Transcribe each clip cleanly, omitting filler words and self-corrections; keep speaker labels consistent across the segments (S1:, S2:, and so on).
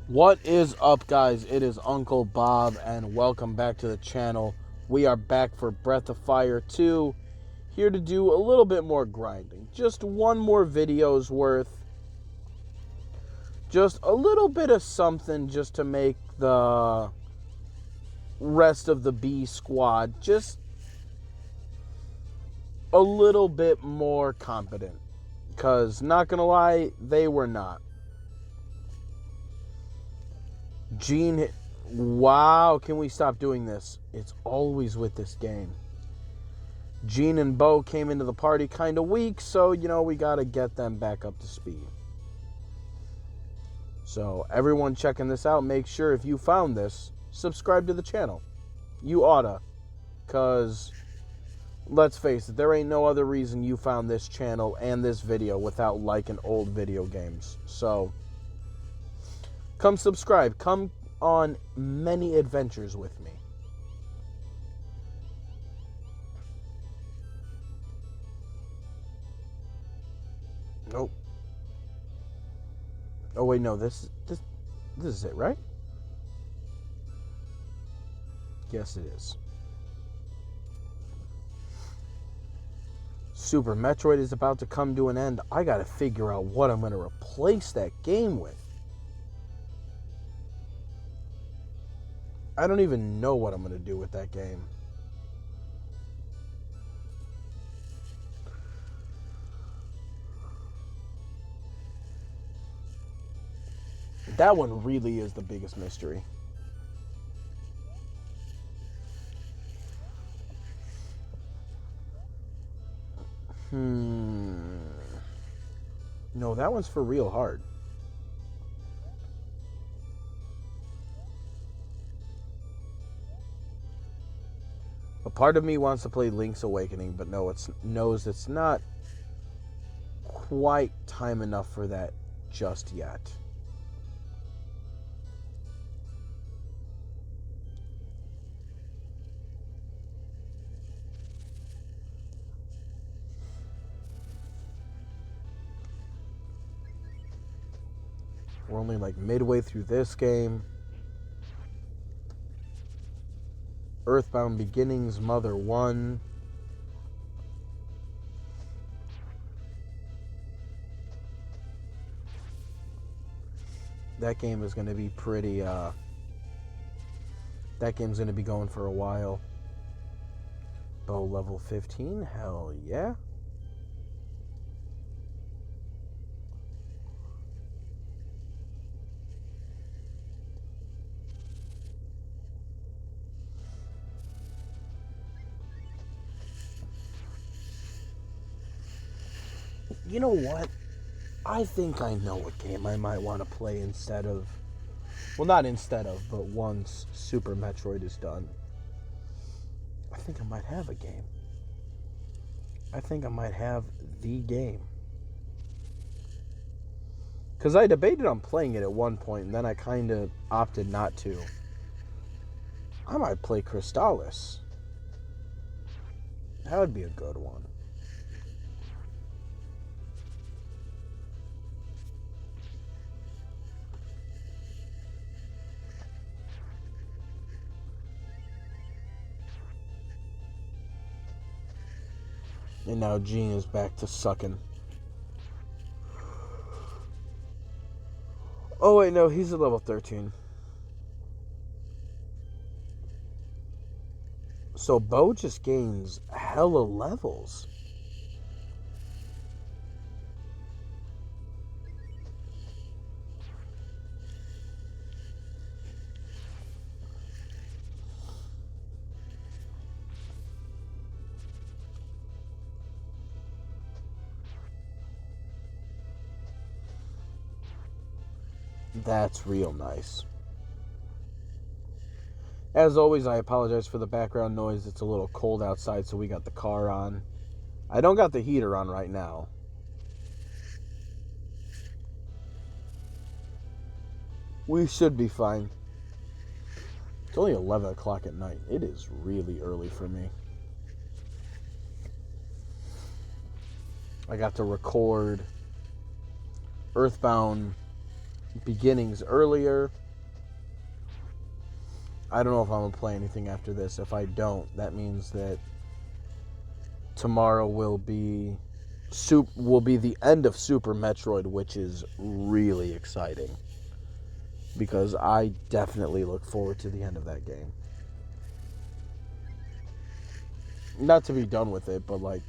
S1: What is up, guys? It is Uncle Bob, and welcome back to the channel. We are back for Breath of Fire 2, here to do a little bit more grinding. Just one more video's worth. Just a little bit of something just to make the rest of the B squad just a little bit more competent. Because, not gonna lie, they were not. Gene, wow, can we stop doing this? It's always with this game. Gene and Bo came into the party kind of weak, so, we got to get them back up to speed. So, everyone checking this out, make sure if you found this, subscribe to the channel. You oughta, because, let's face it, there ain't no other reason you found this channel and this video without liking old video games. So, come subscribe. Come on many adventures with me. Nope. Oh wait, no. This is it, right? Yes, it is. Super Metroid is about to come to an end. I gotta figure out what I'm gonna replace that game with. I don't even know what I'm gonna do with that game. That one really is the biggest mystery. No, that one's for real hard. A part of me wants to play Link's Awakening, but knows it's not quite time enough for that just yet. We're only like midway through this game. Earthbound Beginnings, Mother 1. That game is going to be pretty, that game's going to be going for a while. Bow level 15? Hell yeah. You know what? I think I know what game I might want to play instead of... Well, not instead of, but once Super Metroid is done. I think I might have a game. I think I might have the game. Because I debated on playing it at one point, and then I kind of opted not to. I might play Crystallis. That would be a good one. And now Gene is back to sucking. Oh wait, no, he's at level 13. So Bo just gains hella levels. That's real nice. As always, I apologize for the background noise. It's a little cold outside, so we got the car on. I don't got the heater on right now. We should be fine. It's only 11 o'clock at night. It is really early for me. I got to record Earthbound beginnings earlier. I don't know if I'm going to play anything after this. If I don't, that means that tomorrow will be the end of Super Metroid, which is really exciting. Because I definitely look forward to the end of that game. Not to be done with it, but like,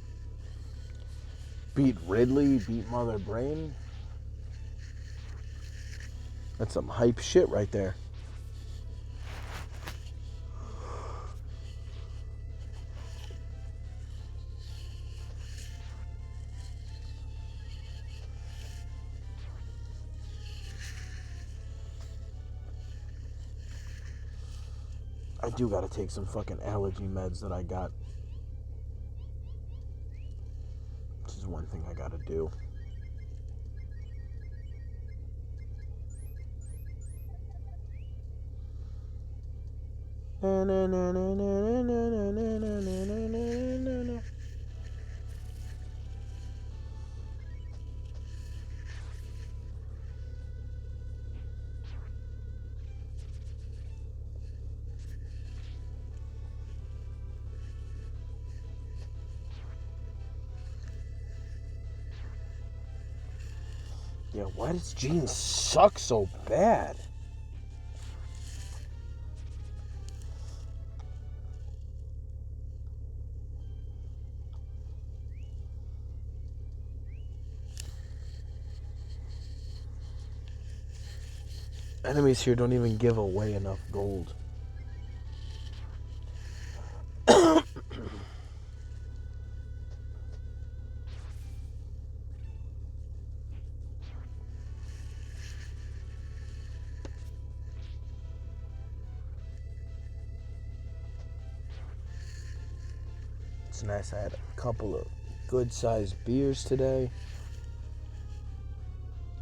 S1: beat Ridley, beat Mother Brain. That's some hype shit right there. I do gotta take some fucking allergy meds that I got. This is one thing I gotta do. Yeah, why does Gene suck so bad? Enemies here don't even give away enough gold. It's nice. I had a couple of good-sized beers today.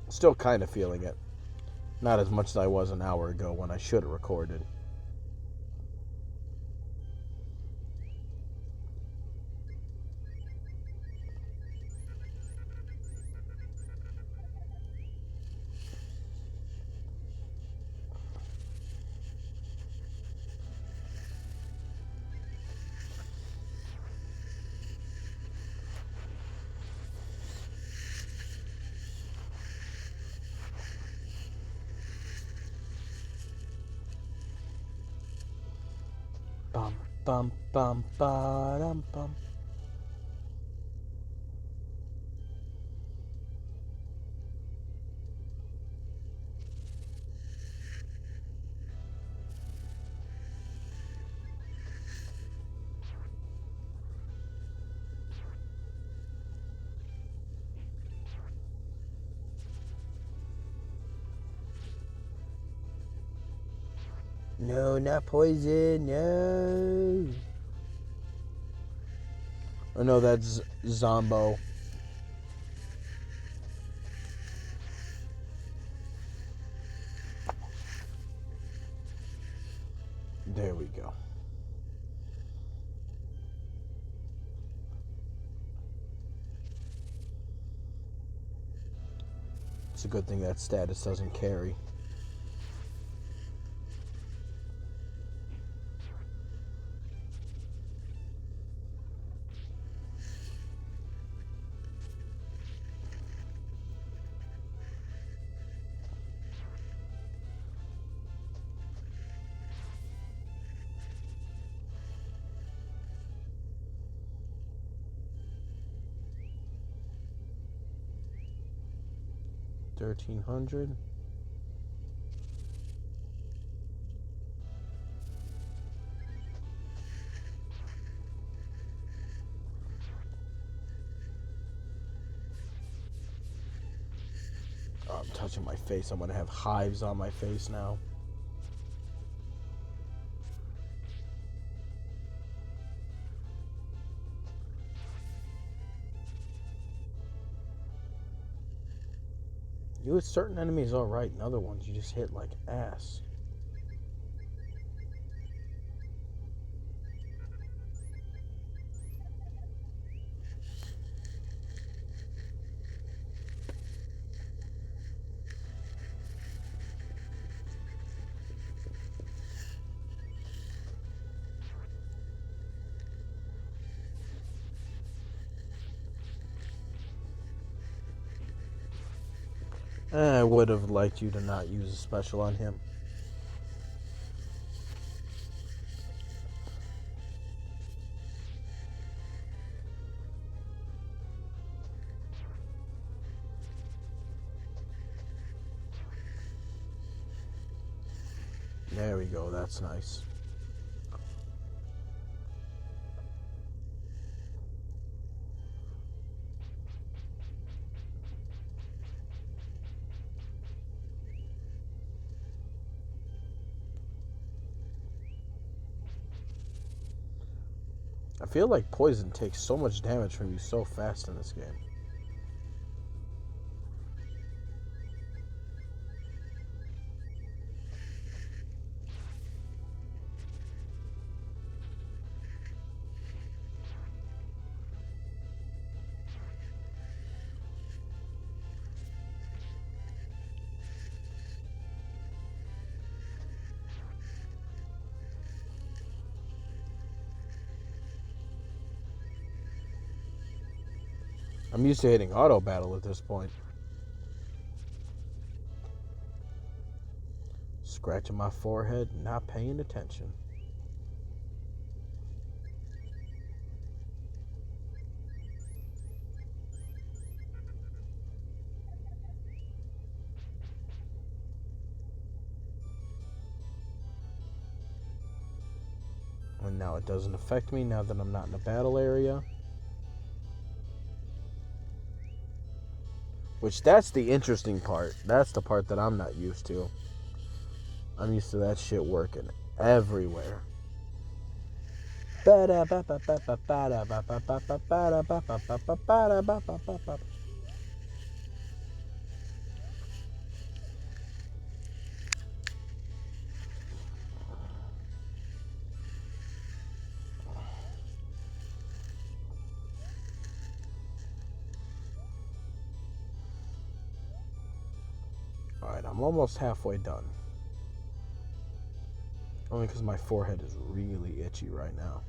S1: Still kind of feeling it. Not as much as I was an hour ago when I should have recorded. Bum, bum, bum, ba-dum, bum. No, not poison, no. Oh no, that's Zombo. There we go. It's a good thing that status doesn't carry. $1,300. Oh, I'm touching my face. I'm gonna have hives on my face now. You hit certain enemies alright, and other ones you just hit like ass. I would have liked you to not use a special on him. There we go, that's nice. I feel like poison takes so much damage from you so fast in this game. I'm used to hitting auto battle at this point. Scratching my forehead, not paying attention. And now it doesn't affect me now that I'm not in a battle area. Which, that's the interesting part. That's the part that I'm not used to. I'm used to that shit working everywhere. Alright, I'm almost halfway done. Only because my forehead is really itchy right now.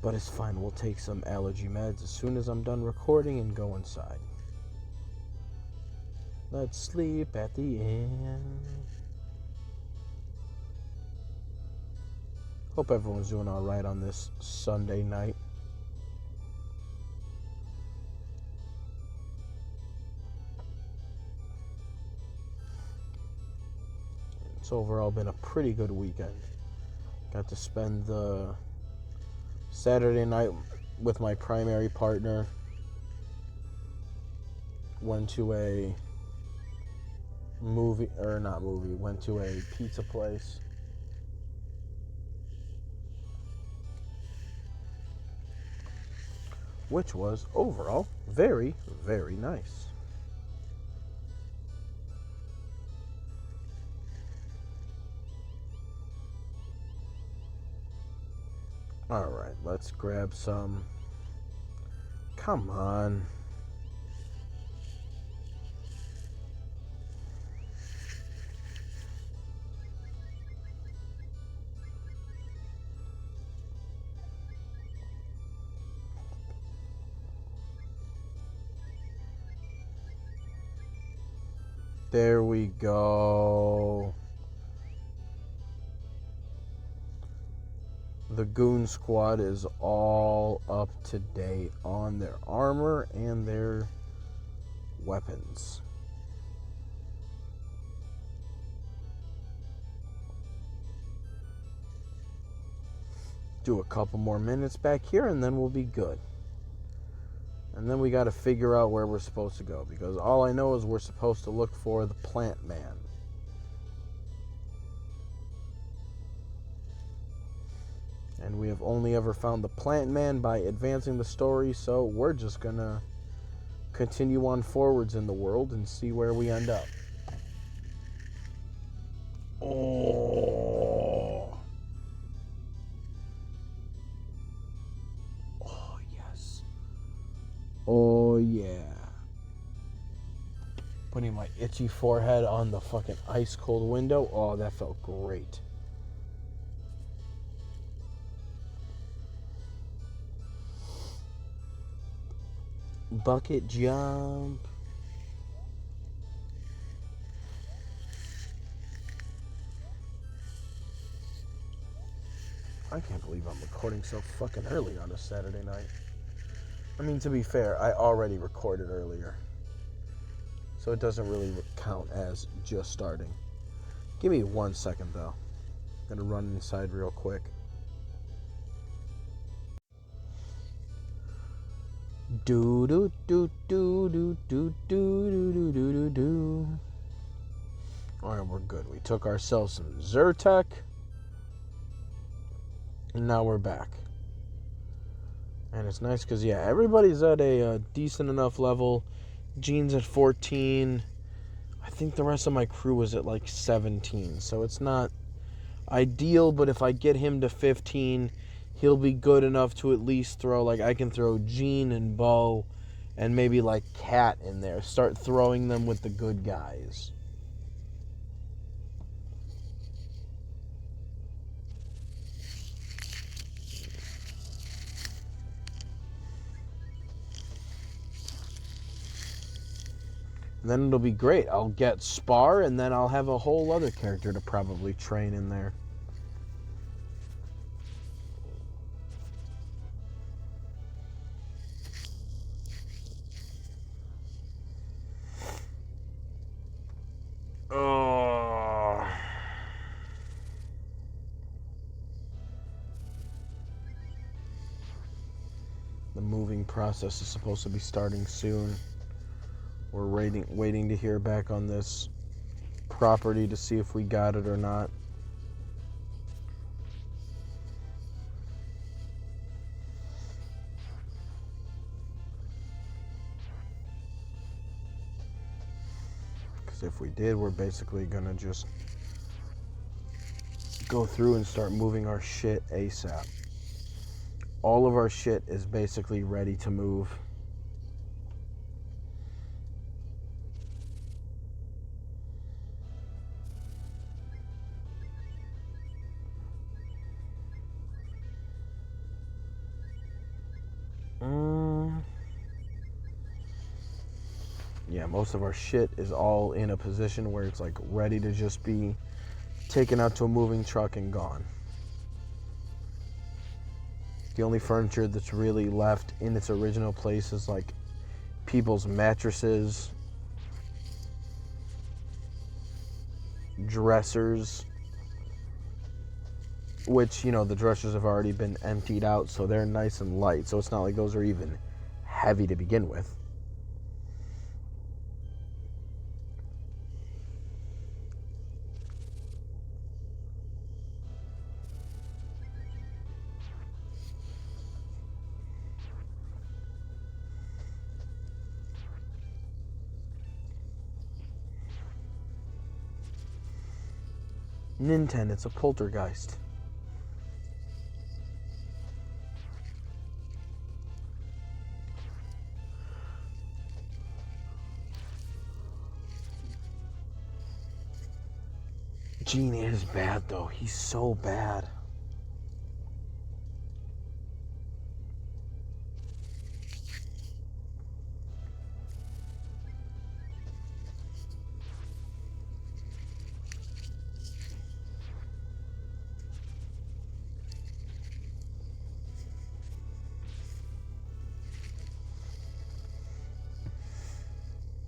S1: But it's fine, we'll take some allergy meds as soon as I'm done recording and go inside. Let's sleep at the end. Hope everyone's doing alright on this Sunday night. It's overall been a pretty good weekend. Got to spend the Saturday night with my primary partner. Went to a went to a pizza place. Which was overall very, very nice. Alright, let's grab some. Come on. There we go. The Goon Squad is all up to date on their armor and their weapons. Do a couple more minutes back here and then we'll be good. And then we got to figure out where we're supposed to go, because all I know is we're supposed to look for the Plant Man. And we have only ever found the Plant Man by advancing the story, so we're just gonna continue on forwards in the world and see where we end up. Oh. Oh, yes. Oh, yeah. Putting my itchy forehead on the fucking ice cold window. Oh, that felt great. Bucket jump. I can't believe I'm recording so fucking early on a Saturday night. I mean, to be fair, I already recorded earlier. So it doesn't really count as just starting. Give me 1 second, though. I'm gonna run inside real quick. Do do do do do do do do do do do. Alright, we're good. We took ourselves some Zyrtec. And now we're back. And it's nice because, yeah, everybody's at a decent enough level. Gene's at 14. I think the rest of my crew was at like 17. So it's not ideal, but if I get him to 15, he'll be good enough to at least throw, like, I can throw Gene and Bo and maybe like Cat in there. Start throwing them with the good guys. And then it'll be great. I'll get Spar, and then I'll have a whole other character to probably train in there. Oh. The moving process is supposed to be starting soon. We're waiting to hear back on this property to see if we got it or not. Because if we did, we're basically going to just go through and start moving our shit ASAP. All of our shit is basically ready to move. Yeah, most of our shit is all in a position where it's like ready to just be taken out to a moving truck and gone. The only furniture that's really left in its original place is like people's mattresses, dressers, which, you know, the dressers have already been emptied out, so they're nice and light, so it's not like those are even heavy to begin with. Nintendo, it's a poltergeist. Gene is bad, though. He's so bad.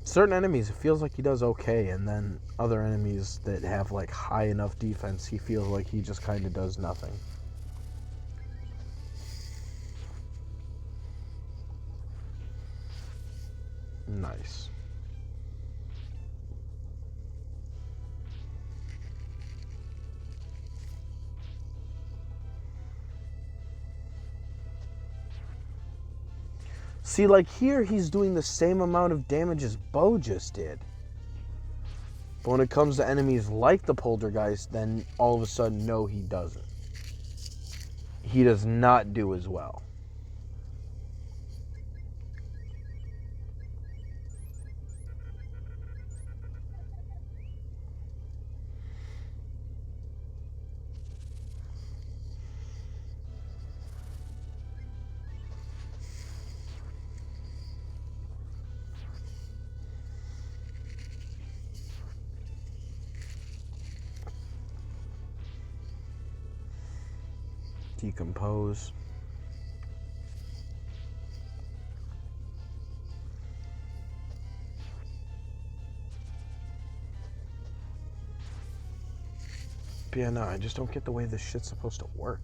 S1: Certain enemies, it feels like he does okay, and then other enemies that have like high enough defense, he feels like he just kind of does nothing. Nice. See, like here, he's doing the same amount of damage as Bo just did. But when it comes to enemies like the poltergeist, then all of a sudden, no, he doesn't. He does not do as well. decompose. But yeah, no, I just don't get the way this shit's supposed to work.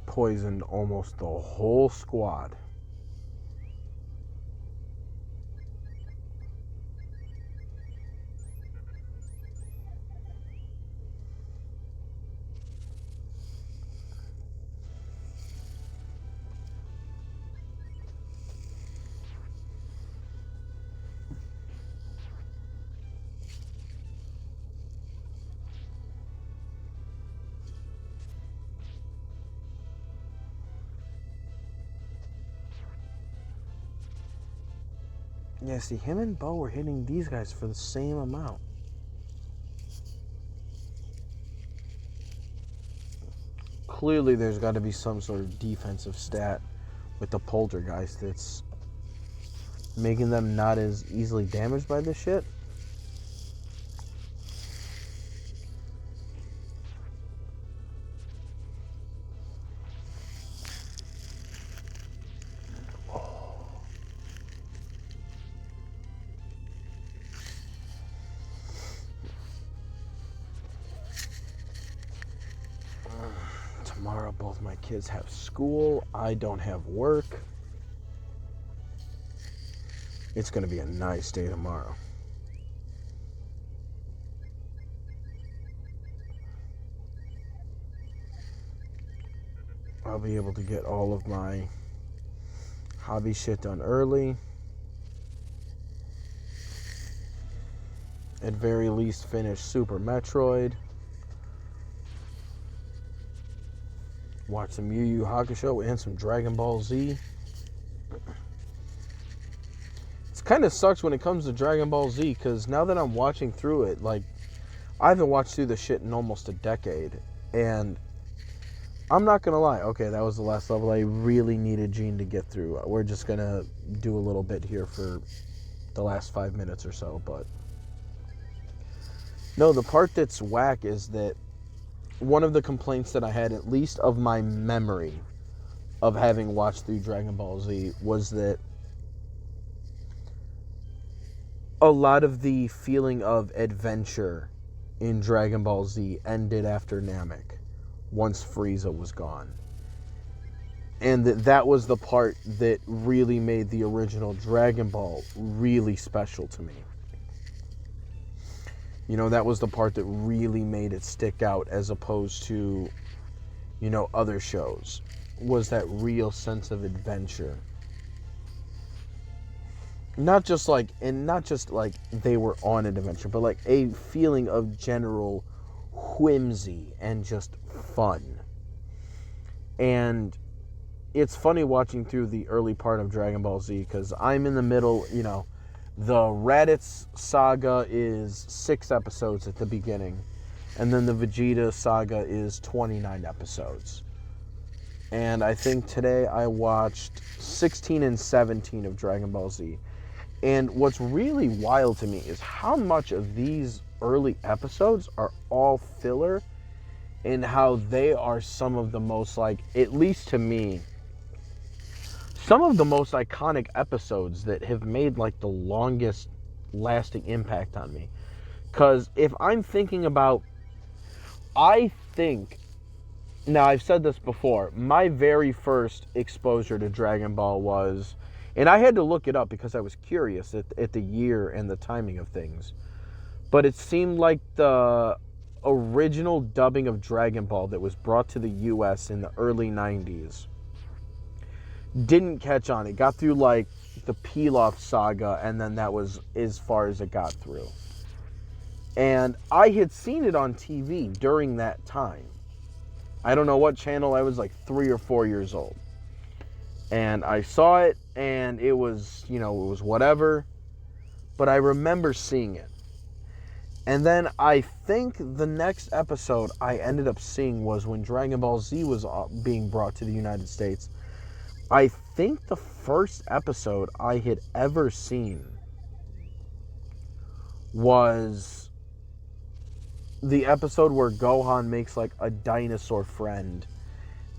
S1: Poisoned almost the whole squad. Yeah, see, him and Bo were hitting these guys for the same amount. Clearly, there's got to be some sort of defensive stat with the poltergeist that's making them not as easily damaged by this shit. Tomorrow, both my kids have school. I don't have work. It's going to be a nice day tomorrow. I'll be able to get all of my hobby shit done early. At very least, finish Super Metroid. Watch some Yu Yu Hakusho and some Dragon Ball Z. It kind of sucks when it comes to Dragon Ball Z, because now that I'm watching through it, like, I haven't watched through the shit in almost a decade, and I'm not gonna lie. Okay, that was the last level I really needed Gene to get through. We're just gonna do a little bit here for the last 5 minutes or so, but no, the part that's whack is that one of the complaints that I had, at least of my memory of having watched through Dragon Ball Z, was that a lot of the feeling of adventure in Dragon Ball Z ended after Namek, once Frieza was gone. And that was the part that really made the original Dragon Ball really special to me. You know, that was the part that really made it stick out as opposed to, you know, other shows. Was that real sense of adventure. Not just like they were on an adventure, but like a feeling of general whimsy and just fun. And it's funny watching through the early part of Dragon Ball Z, because I'm in the middle, you know. The Raditz saga is 6 episodes at the beginning, and then the Vegeta saga is 29 episodes. And I think today I watched 16 and 17 of Dragon Ball Z. And what's really wild to me is how much of these early episodes are all filler, and how they are some of the most, like, at least to me, some of the most iconic episodes that have made, like, the longest lasting impact on me. Because if I'm thinking about, I think, now I've said this before, my very first exposure to Dragon Ball was, and I had to look it up because I was curious at the year and the timing of things, but it seemed like the original dubbing of Dragon Ball that was brought to the US in the early 90s didn't catch on. It got through like the Pilaf saga, and then that was as far as it got through. And I had seen it on TV during that time. I don't know what channel. I was like 3 or 4 years old. And I saw it, and it was, it was whatever. But I remember seeing it. And then I think the next episode I ended up seeing was when Dragon Ball Z was being brought to the United States. I think the first episode I had ever seen was the episode where Gohan makes like a dinosaur friend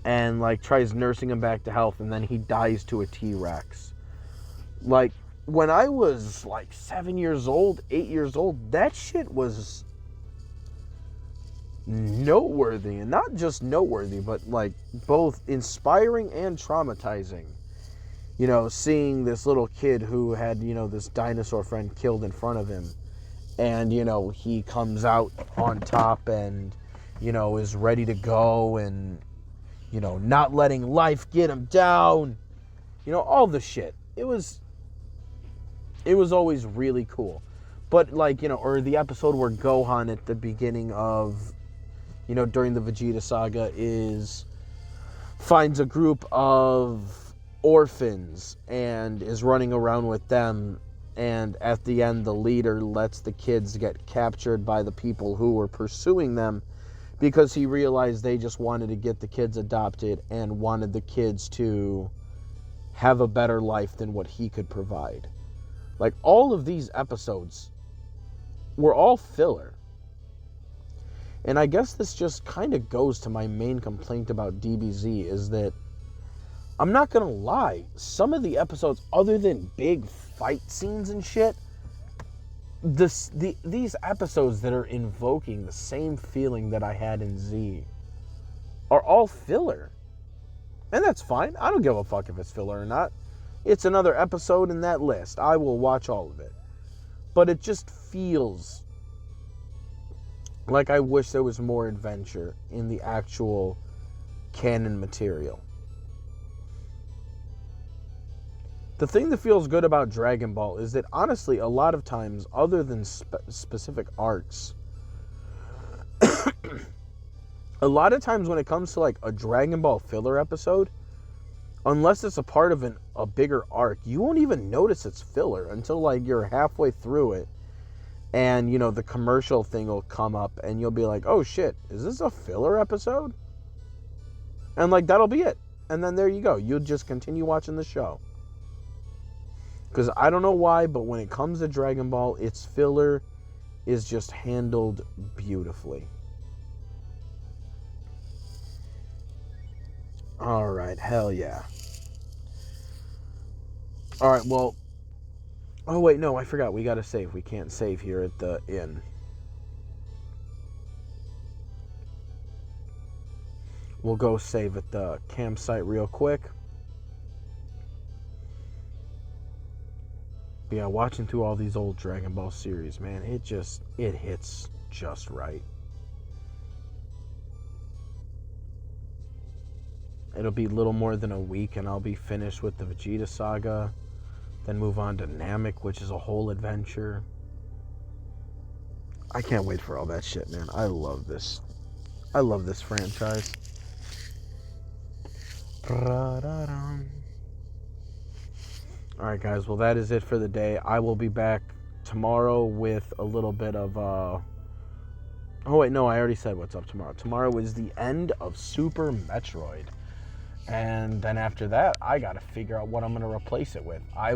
S1: and like tries nursing him back to health, and then he dies to a T-Rex. Like, when I was like 7 years old, 8 years old, that shit was noteworthy. And not just noteworthy, but like both inspiring and traumatizing. Seeing this little kid who had, this dinosaur friend killed in front of him. And, he comes out on top and, is ready to go and, not letting life get him down. All the shit. It was always really cool. But like, or the episode where Gohan at the beginning of, during the Vegeta saga finds a group of orphans and is running around with them. And at the end, the leader lets the kids get captured by the people who were pursuing them because he realized they just wanted to get the kids adopted and wanted the kids to have a better life than what he could provide. Like, all of these episodes were all filler. And I guess this just kind of goes to my main complaint about DBZ is that, I'm not going to lie, some of the episodes, other than big fight scenes and shit, these episodes that are invoking the same feeling that I had in Z are all filler. And that's fine. I don't give a fuck if it's filler or not. It's another episode in that list. I will watch all of it. But it just feels like I wish there was more adventure in the actual canon material. The thing that feels good about Dragon Ball is that, honestly, a lot of times, other than specific arcs, a lot of times when it comes to like a Dragon Ball filler episode, unless it's a part of a bigger arc, you won't even notice it's filler until like you're halfway through it. And, the commercial thing will come up and you'll be like, oh shit, is this a filler episode? And like, that'll be it. And then there you go. You'll just continue watching the show. Because I don't know why, but when it comes to Dragon Ball, its filler is just handled beautifully. Alright, hell yeah. Alright, well... Oh, wait, no, I forgot. We gotta save. We can't save here at the inn. We'll go save at the campsite real quick. But yeah, watching through all these old Dragon Ball series, man, it hits just right. It'll be little more than a week and I'll be finished with the Vegeta saga. Then move on to Namek, which is a whole adventure. I can't wait for all that shit, man. I love this. I love this franchise. Alright, guys. Well, that is it for the day. I will be back tomorrow with a little bit of... Oh, wait. No, I already said what's up tomorrow. Tomorrow is the end of Super Metroid. And then after that, I got to figure out what I'm going to replace it with. I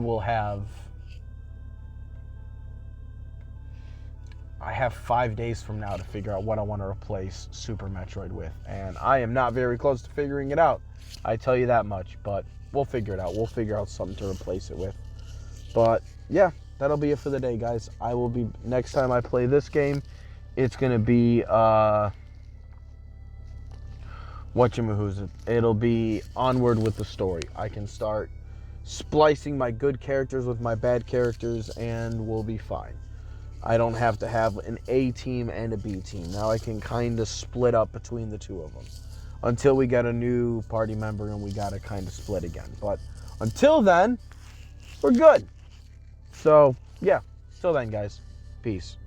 S1: have 5 days from now to figure out what I want to replace Super Metroid with. And I am not very close to figuring it out. I tell you that much. But we'll figure it out. We'll figure out something to replace it with. But yeah, that'll be it for the day, guys. I will be... Next time I play this game, it's going to be... It'll be onward with the story. I can start splicing my good characters with my bad characters and we'll be fine. I don't have to have an A team and a B team. Now I can kind of split up between the two of them. Until we get a new party member and we got to kind of split again. But until then, we're good. So, yeah. Till then, guys. Peace.